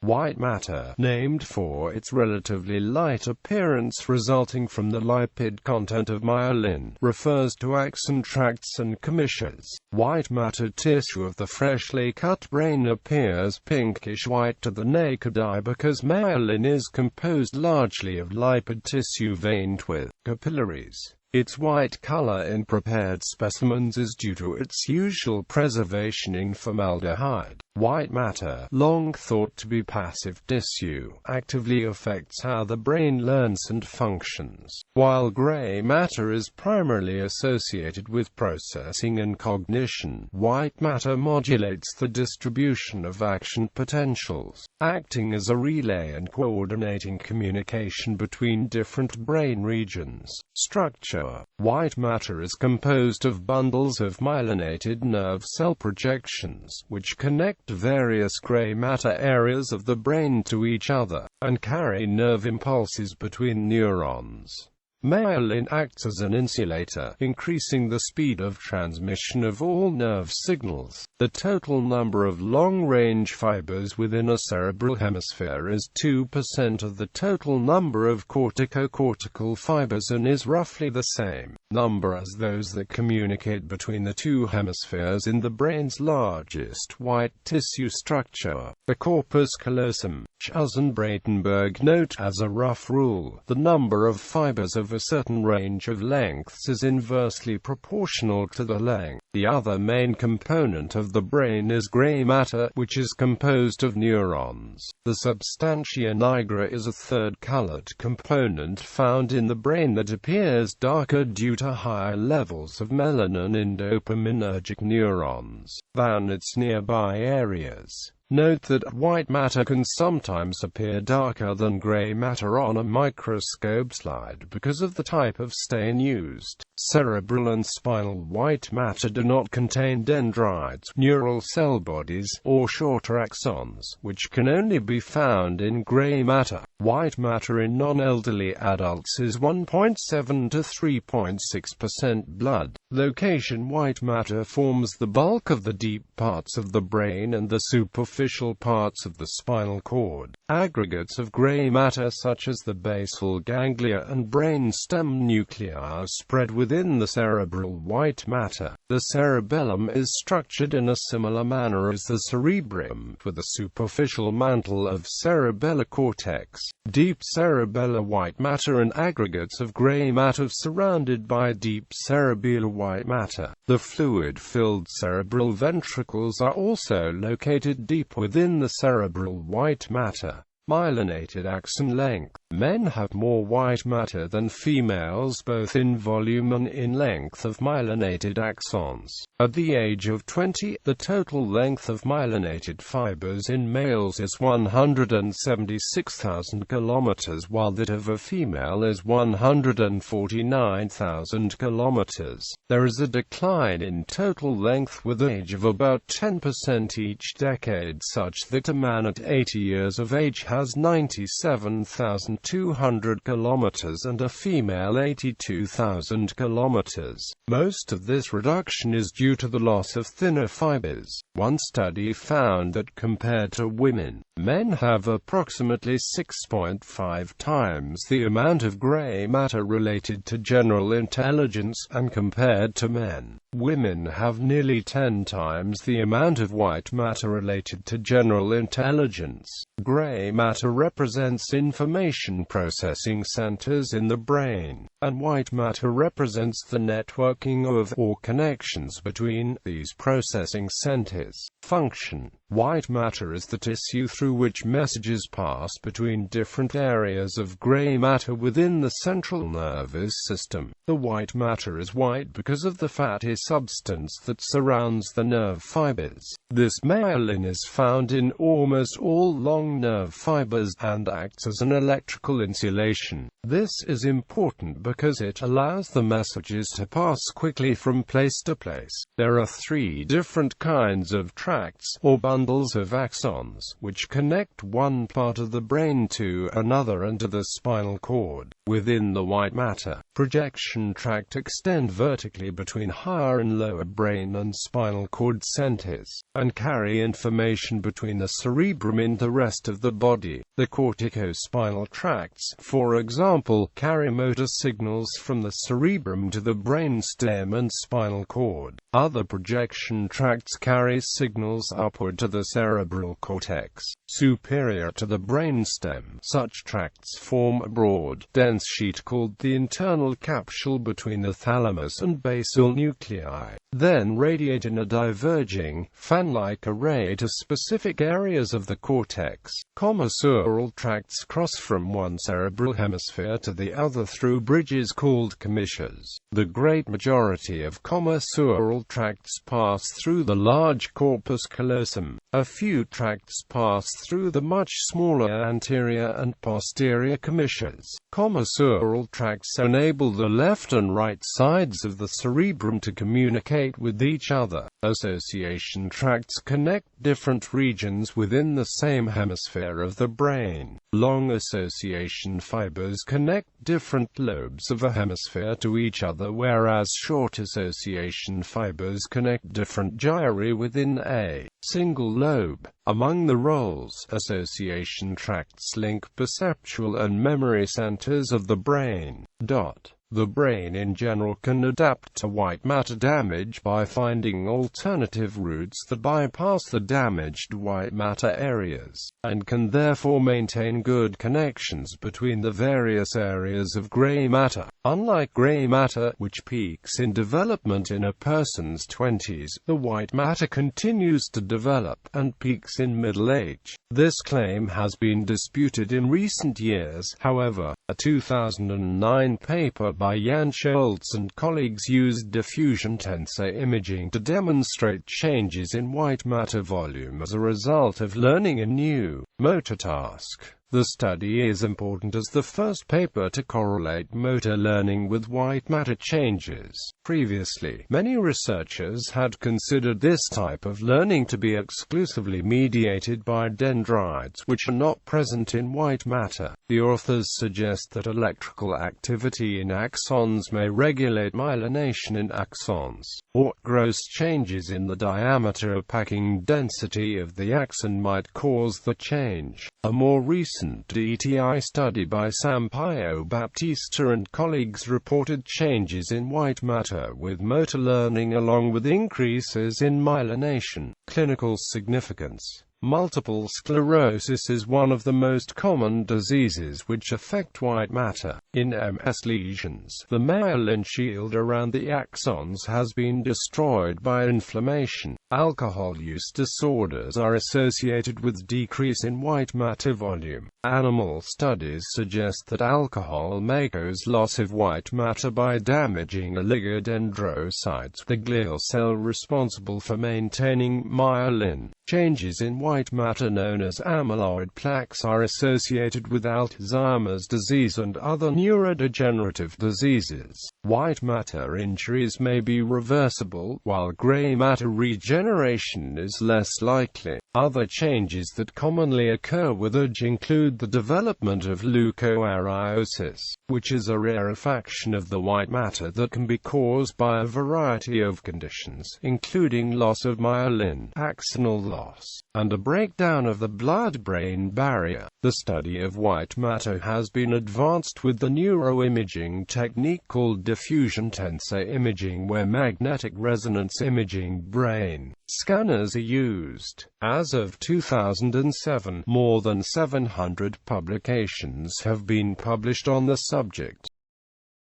White matter, named for its relatively light appearance resulting from the lipid content of myelin, refers to axon, tracts and commissures. White matter tissue of the freshly cut brain appears pinkish white to the naked eye because myelin is composed largely of lipid tissue veined with capillaries. Its white color in prepared specimens is due to its usual preservation in formaldehyde. White matter, long thought to be passive tissue, actively affects how the brain learns and functions, while gray matter is primarily associated with processing and cognition. White matter modulates the distribution of action potentials, acting as a relay and coordinating communication between different brain regions. Structure: white matter is composed of bundles of myelinated nerve cell projections, which connect various gray matter areas of the brain to each other, and carry nerve impulses between neurons. Myelin acts as an insulator, increasing the speed of transmission of all nerve signals. The total number of long-range fibers within a cerebral hemisphere is 2% of the total number of corticocortical fibers and is roughly the same number as those that communicate between the two hemispheres in the brain's largest white tissue structure, the corpus callosum. Chuz and Braitenberg note, as a rough rule, the number of fibers of a certain range of lengths is inversely proportional to the length. The other main component of the brain is gray matter, which is composed of neurons. The substantia nigra is a third colored component found in the brain that appears darker due to higher levels of melanin in dopaminergic neurons than its nearby areas. Note that white matter can sometimes appear darker than gray matter on a microscope slide because of the type of stain used. Cerebral and spinal white matter do not contain dendrites, neural cell bodies, or shorter axons, which can only be found in gray matter. White matter in non-elderly adults is 1.7 to 3.6% blood. Location: white matter forms the bulk of the deep parts of the brain and the superficial parts of the spinal cord. Aggregates of gray matter such as the basal ganglia and brain stem nuclei are spread within the cerebral white matter. The cerebellum is structured in a similar manner as the cerebrum, with a superficial mantle of cerebellar cortex, deep cerebellar white matter and aggregates of gray matter surrounded by deep cerebellar white matter. The fluid-filled cerebral ventricles are also located deep within the cerebral white matter. Myelinated axon length. Men have more white matter than females both in volume and in length of myelinated axons. At the age of 20, the total length of myelinated fibers in males is 176,000 kilometers, while that of a female is 149,000 kilometers. There is a decline in total length with age of about 10% each decade, such that a man at 80 years of age has 97,200 kilometers and a female 82,000 kilometers. Most of this reduction is due to the loss of thinner fibers. One study found that compared to women, men have approximately 6.5 times the amount of gray matter related to general intelligence, and compared to men, women have nearly 10 times the amount of white matter related to general intelligence. Gray matter represents information processing centers in the brain, and white matter represents the networking of or connections between these processing centers. Function: white matter is the tissue through which messages pass between different areas of gray matter within the central nervous system. The white matter is white because of the fatty substance that surrounds the nerve fibers. This myelin is found in almost all long nerve fibers and acts as an electrical insulation. This is important because it allows the messages to pass quickly from place to place. There are 3 different kinds of tracts, or bundles of axons, which connect one part of the brain to another and to the spinal cord. Within the white matter, projection tract extend vertically between higher and lower brain and spinal cord centers, and carry information between the cerebrum and the rest of the body. The corticospinal tracts, for example, carry motor signals from the cerebrum to the brainstem and spinal cord. Other projection tracts carry signals upward to the cerebral cortex, superior to the brainstem. Such tracts form a broad, dense sheet called the internal capsule between the thalamus and basal nuclei, then radiate in a diverging, fan-like array to specific areas of the cortex. Commissural tracts cross from one cerebral hemisphere to the other through bridges called commissures. The great majority of commissural tracts pass through the large corpus callosum. A few tracts pass through the much smaller anterior and posterior commissures. Commissural tracts enable the left and right sides of the cerebrum to communicate with each other. Association tracts connect different regions within the same hemisphere of the brain. Long association fibers connect different lobes of a hemisphere to each other, whereas short association fibers connect different gyri within a single lobe. Among the roles, association tracts link perceptual and memory centers of the brain. The brain in general can adapt to white matter damage by finding alternative routes that bypass the damaged white matter areas, and can therefore maintain good connections between the various areas of gray matter. Unlike gray matter, which peaks in development in a person's 20s, the white matter continues to develop and peaks in middle age. This claim has been disputed in recent years, however. A 2009 paper by Jan Schultz and colleagues used diffusion tensor imaging to demonstrate changes in white matter volume as a result of learning a new motor task. The study is important as the first paper to correlate motor learning with white matter changes. Previously, many researchers had considered this type of learning to be exclusively mediated by dendrites, which are not present in white matter. The authors suggest that electrical activity in axons may regulate myelination in axons, or gross changes in the diameter or packing density of the axon might cause the change. A more recent DTI study by Sampaio Baptista and colleagues reported changes in white matter with motor learning along with increases in myelination. Clinical significance. Multiple sclerosis is one of the most common diseases which affect white matter. In MS lesions, the myelin shield around the axons has been destroyed by inflammation. Alcohol use disorders are associated with decrease in white matter volume. Animal studies suggest that alcohol may cause loss of white matter by damaging oligodendrocytes, the glial cell responsible for maintaining myelin. Changes in white matter known as amyloid plaques are associated with Alzheimer's disease and other neurodegenerative diseases. White matter injuries may be reversible, while gray matter regeneration is less likely. Other changes that commonly occur with age include the development of leukoariosis, which is a rarefaction of the white matter that can be caused by a variety of conditions, including loss of myelin, axonal loss, and a breakdown of the blood-brain barrier. The study of white matter has been advanced with the neuroimaging technique called diffusion tensor imaging, where magnetic resonance imaging brain scanners are used. As of 2007, more than 700 publications have been published on the subject.